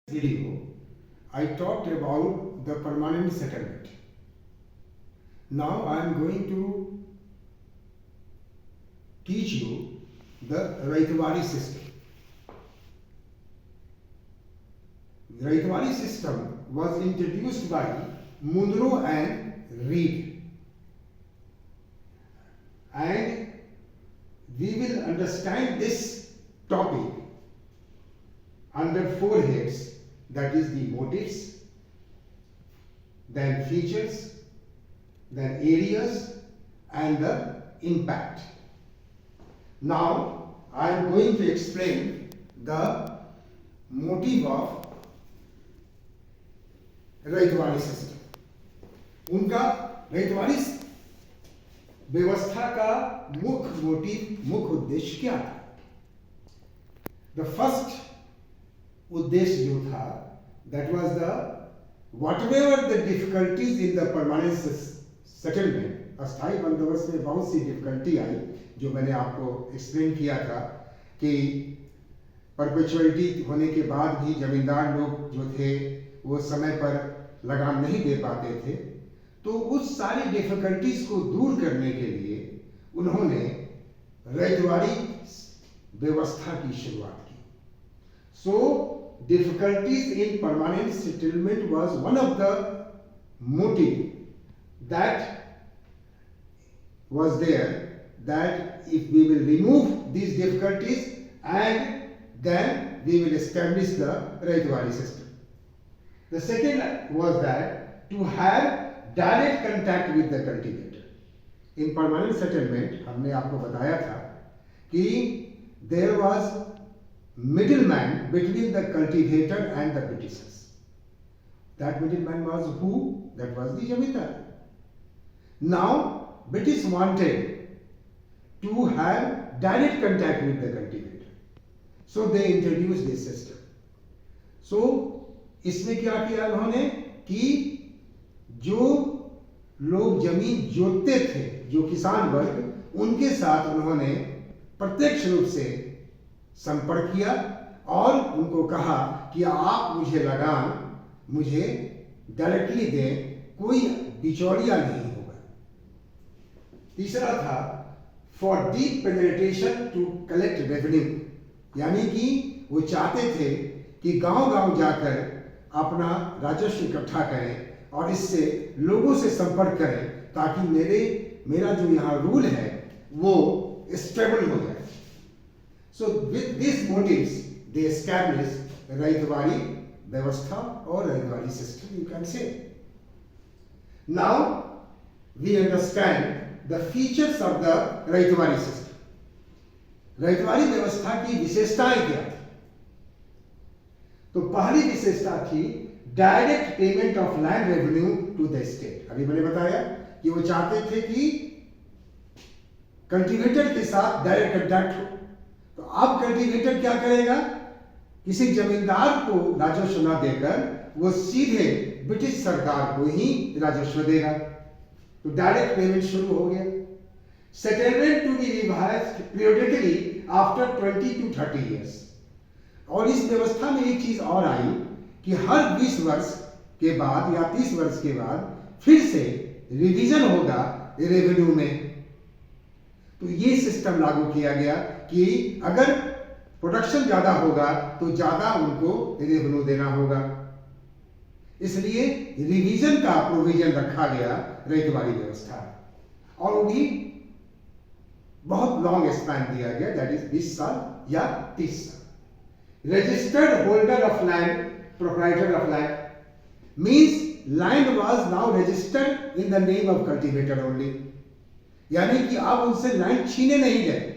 video, I talked about the permanent settlement. Now I am going to teach you the Raitwari system. The Raitwari system was introduced by Munro and Reed, and we will understand this topic under four heads, that is the motives, then features, then areas, and the impact. Now I am going to explain the motive of Ryotwari system. उनका रैतवाड़ी व्यवस्था का मुख्य motive, मुख्य उद्देश्य क्या था? The first उद्देश्य जो था, that was the whatever the difficulties in the permanent settlement. अस्थायी बंदोबस्त में बहुत सी डिफिकल्टी आई, जो मैंने आपको एक्सप्लेन किया था कि परपेचुअलिटी होने के बाद भी जमींदार लोग जो थे वो समय पर लगान नहीं दे पाते थे। तो उस सारी डिफिकल्टीज को दूर करने के लिए उन्होंने रैतवाड़ी व्यवस्था की शुरुआत की। So difficulties in permanent settlement was one of the motive that was there, that if we will remove these difficulties and then we will establish the Raitwari system. The second was that to have direct contact with the cultivator. In permanent settlement हमने आपको बताया था कि there was middleman between the cultivator and the Britishers. That middleman was who? That was the Jamindar. Now British wanted to have direct contact with the cultivator, so they introduced this system. So इसमें क्या किया उन्होंने कि जो लोग जमीन जोतते थे, जो किसान वर्ग, उनके साथ उन्होंने प्रत्यक्ष रूप से संपर्क किया और उनको कहा कि आप मुझे लगान मुझे डायरेक्टली दें, कोई बिचौलिया नहीं होगा। तीसरा था for deep penetration to collect revenue, यानी कि वो चाहते थे कि गांव-गांव जाकर अपना राजस्व इकट्ठा करें और इससे लोगों से संपर्क करें, ताकि मेरा जो यहाँ रूल है वो स्टेबल हो जाए। So with this motives they establish Ryotwari व्यवस्था और Ryotwari system, you can say. Now we understand the features of the Ryotwari system. Ryotwari व्यवस्था की विशेषताएं क्या थी? तो पहली विशेषता थी direct payment of land revenue to the state. अभी मैंने बताया कि वो चाहते थे कि कल्टीवेटर के साथ डायरेक्ट कंटैक्ट हो। तो अब कल्टीवेटर क्या करेगा? किसी जमींदार को राजस्व न देकर वो सीधे ब्रिटिश सरकार को ही राजस्व देगा। तो डायरेक्ट पेमेंट शुरू हो गया। Settlement to be revised periodically after 20 to 30 years। और इस व्यवस्था में एक चीज और आई कि हर 20 वर्ष के बाद या 30 वर्ष के बाद फिर से रिवीजन होगा रेवेन्यू में। तो ये सिस्टम लागू किया गया कि अगर प्रोडक्शन ज्यादा होगा तो ज्यादा उनको रेवेन्यू देना होगा। इसलिए रिवीजन का प्रोविजन रखा गया रैतवाड़ी व्यवस्था, और वो भी बहुत लॉन्ग स्पैन दिया गया, दैट इज 20 साल या 30 साल। Registered holder of land, proprietor of land means land was now registered in the name of cultivator only, यानी कि आप उनसे लैंड छीने नहीं गए,